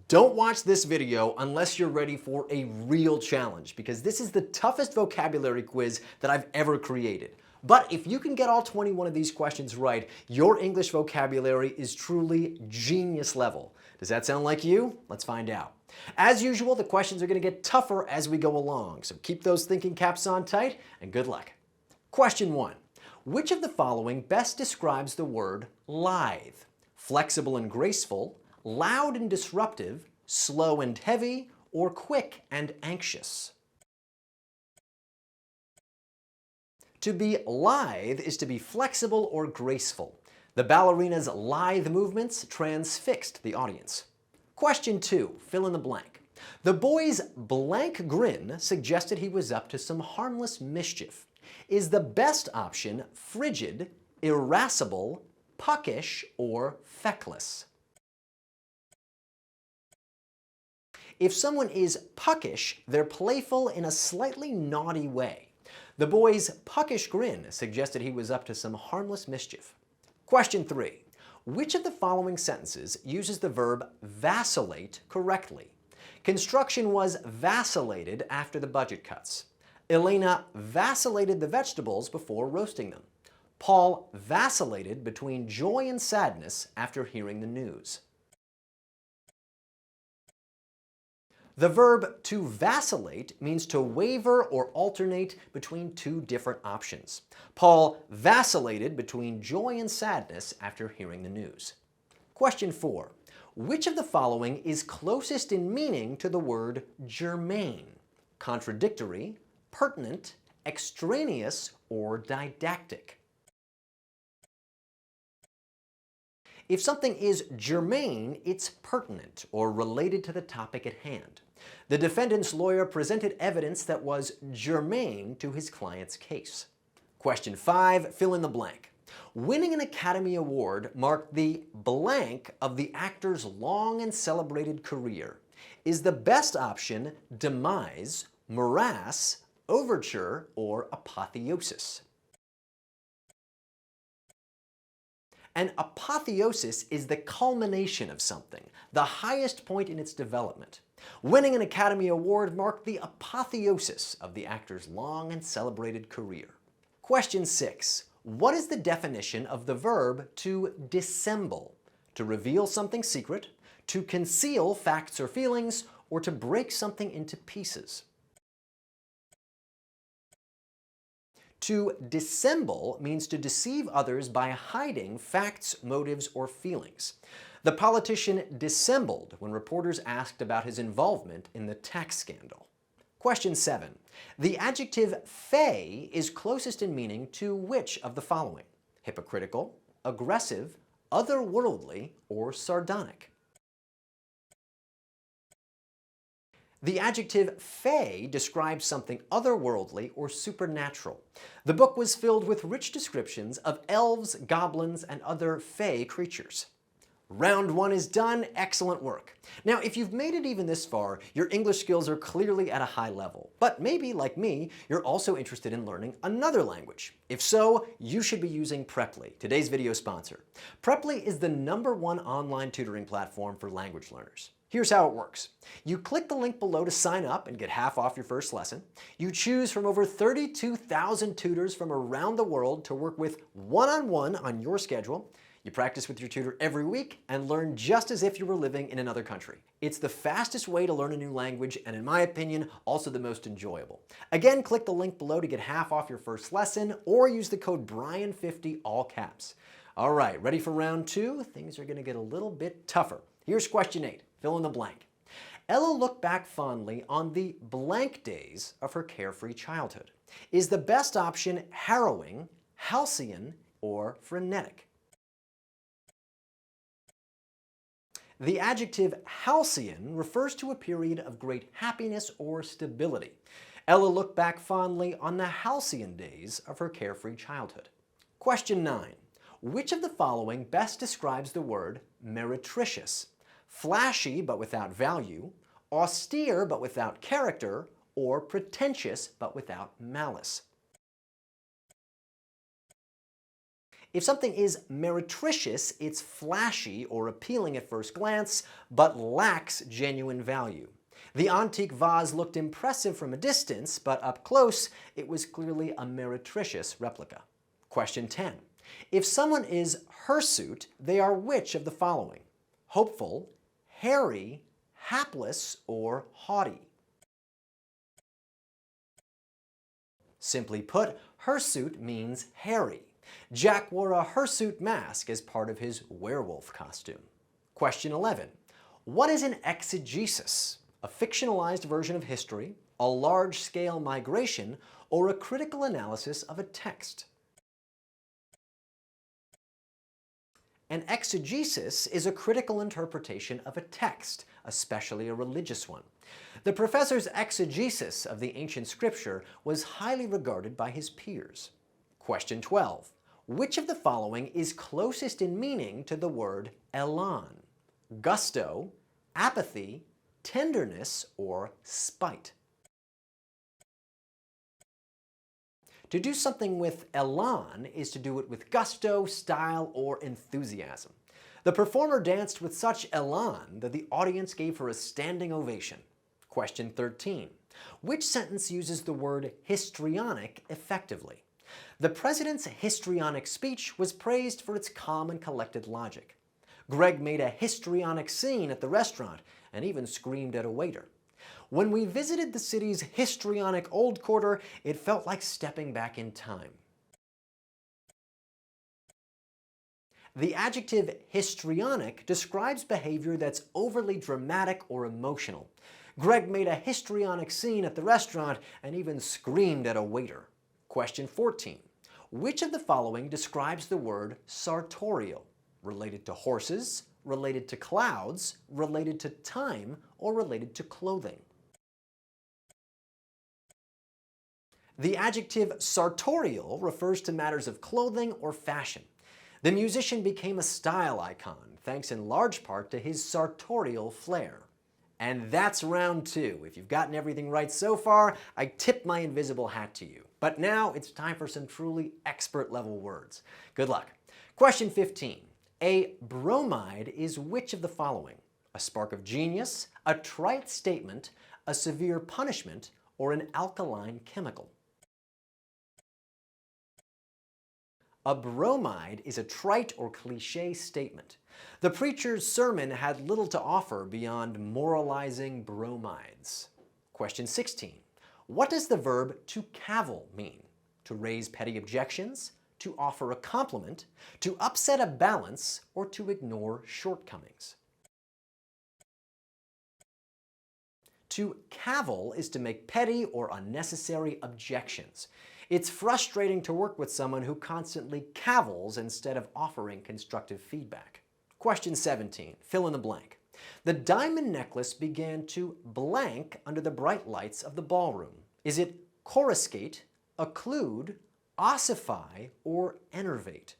Don't watch this video unless you're ready for a real challenge, because this is the toughest vocabulary quiz that I've ever created. But if you can get all 21 of these questions right, your English vocabulary is truly genius level. Does that sound like you? Let's find out. As usual, the questions are going to get tougher as we go along, so keep those thinking caps on tight and good luck. Question 1. Which of the following best describes the word lithe? Flexible and graceful, loud and disruptive, slow and heavy, or quick and anxious? To be lithe is to be flexible or graceful. The ballerina's lithe movements transfixed the audience. Question 2, fill in the blank. The boy's blank grin suggested he was up to some harmless mischief. Is the best option frigid, irascible, puckish, or feckless? If someone is puckish, they're playful in a slightly naughty way. The boy's puckish grin suggested he was up to some harmless mischief. Question 3. Which of the following sentences uses the verb vacillate correctly? Construction was vacillated after the budget cuts. Elena vacillated the vegetables before roasting them. Paul vacillated between joy and sadness after hearing the news. The verb to vacillate means to waver or alternate between two different options. Paul vacillated between joy and sadness after hearing the news. Question 4. Which of the following is closest in meaning to the word germane? Contradictory, pertinent, extraneous, or didactic? If something is germane, it's pertinent or related to the topic at hand. The defendant's lawyer presented evidence that was germane to his client's case. Question 5, fill in the blank. Winning an Academy Award marked the blank of the actor's long and celebrated career. Is the best option demise, morass, overture, or apotheosis? An apotheosis is the culmination of something, the highest point in its development. Winning an Academy Award marked the apotheosis of the actor's long and celebrated career. Question 6. What is the definition of the verb to dissemble? To reveal something secret, to conceal facts or feelings, or to break something into pieces? To dissemble means to deceive others by hiding facts, motives, or feelings. The politician dissembled when reporters asked about his involvement in the tax scandal. Question 7. The adjective fey is closest in meaning to which of the following? Hypocritical, aggressive, otherworldly, or sardonic? The adjective fey describes something otherworldly or supernatural. The book was filled with rich descriptions of elves, goblins, and other fey creatures. Round 1 is done. Excellent work. Now, if you've made it even this far, your English skills are clearly at a high level. But maybe, like me, you're also interested in learning another language. If so, you should be using Preply, today's video sponsor. Preply is the #1 online tutoring platform for language learners. Here's how it works. You click the link below to sign up and get half off your first lesson. You choose from over 32,000 tutors from around the world to work with one-on-one on your schedule. You practice with your tutor every week and learn just as if you were living in another country. It's the fastest way to learn a new language and, in my opinion, also the most enjoyable. Again, click the link below to get half off your first lesson or use the code Brian50 all caps. All right, ready for round 2? Things are going to get a little bit tougher. Here's question 8. Fill in the blank. Ella looked back fondly on the blank days of her carefree childhood. Is the best option harrowing, halcyon, or frenetic? The adjective halcyon refers to a period of great happiness or stability. Ella looked back fondly on the halcyon days of her carefree childhood. Question 9. Which of the following best describes the word meretricious? Flashy but without value, austere but without character, or pretentious but without malice? If something is meretricious, it's flashy or appealing at first glance, but lacks genuine value. The antique vase looked impressive from a distance, but up close, it was clearly a meretricious replica. Question 10. If someone is hirsute, they are which of the following? Hopeful, hairy, hapless, or haughty? Simply put, hirsute means hairy. Jack wore a hirsute mask as part of his werewolf costume. Question 11. What is an exegesis? A fictionalized version of history, a large-scale migration, or a critical analysis of a text? An exegesis is a critical interpretation of a text, especially a religious one. The professor's exegesis of the ancient scripture was highly regarded by his peers. Question 12. Which of the following is closest in meaning to the word elan? Gusto, apathy, tenderness, or spite? To do something with elan is to do it with gusto, style, or enthusiasm. The performer danced with such elan that the audience gave her a standing ovation. Question 13. Which sentence uses the word histrionic effectively? The president's histrionic speech was praised for its calm and collected logic. Greg made a histrionic scene at the restaurant and even screamed at a waiter. When we visited the city's histrionic old quarter, it felt like stepping back in time. The adjective histrionic describes behavior that's overly dramatic or emotional. Greg made a histrionic scene at the restaurant and even screamed at a waiter. Question 14. Which of the following describes the word sartorial? Related to horses, related to clouds, related to time, or related to clothing? The adjective sartorial refers to matters of clothing or fashion. The musician became a style icon, thanks in large part to his sartorial flair. And that's round 2. If you've gotten everything right so far, I tip my invisible hat to you. But now it's time for some truly expert-level words. Good luck. Question 15. A bromide is which of the following? A spark of genius, a trite statement, a severe punishment, or an alkaline chemical? A bromide is a trite or cliché statement. The preacher's sermon had little to offer beyond moralizing bromides. Question 16. What does the verb to cavil mean? To raise petty objections, to offer a compliment, to upset a balance, or to ignore shortcomings? To cavil is to make petty or unnecessary objections. It's frustrating to work with someone who constantly cavils instead of offering constructive feedback. Question 17. Fill in the blank. The diamond necklace began to blank under the bright lights of the ballroom. Is it coruscate, occlude, ossify, or enervate?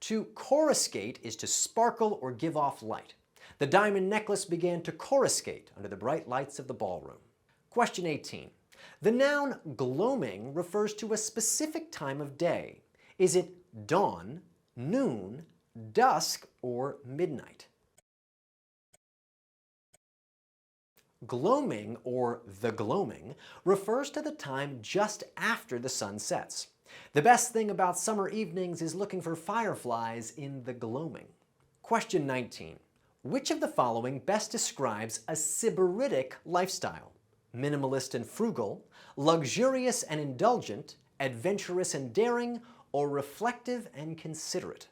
To coruscate is to sparkle or give off light. The diamond necklace began to coruscate under the bright lights of the ballroom. Question 18. The noun gloaming refers to a specific time of day. Is it dawn, noon, dusk, or midnight? Gloaming, or the gloaming, refers to the time just after the sun sets. The best thing about summer evenings is looking for fireflies in the gloaming. Question 19. Which of the following best describes a sybaritic lifestyle? Minimalist and frugal, luxurious and indulgent, adventurous and daring, or reflective and considerate?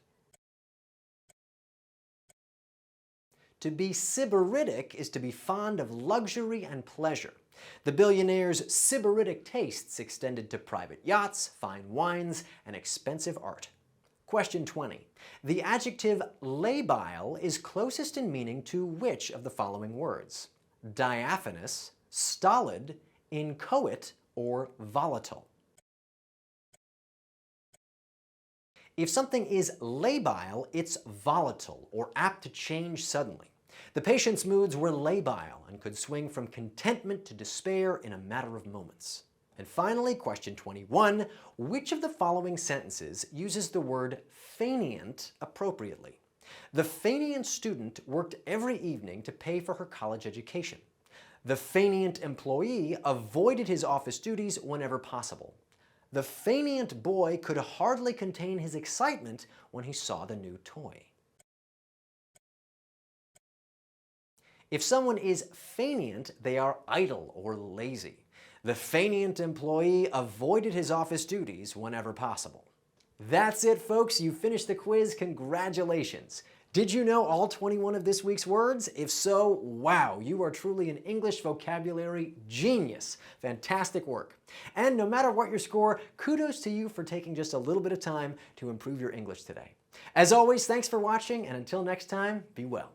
To be sybaritic is to be fond of luxury and pleasure. The billionaire's sybaritic tastes extended to private yachts, fine wines, and expensive art. Question 20. The adjective labile is closest in meaning to which of the following words? Diaphanous, stolid, inchoate, or volatile? If something is labile, it's volatile or apt to change suddenly. The patient's moods were labile and could swing from contentment to despair in a matter of moments. And finally, question 21, which of the following sentences uses the word fainéant appropriately? The fainéant student worked every evening to pay for her college education. The fainéant employee avoided his office duties whenever possible. The fainéant boy could hardly contain his excitement when he saw the new toy. If someone is fainéant, they are idle or lazy. The fainéant employee avoided his office duties whenever possible. That's it, folks. You finished the quiz. Congratulations. Did you know all 21 of this week's words? If so, wow, you are truly an English vocabulary genius. Fantastic work. And no matter what your score, kudos to you for taking just a little bit of time to improve your English today. As always, thanks for watching, and until next time, be well.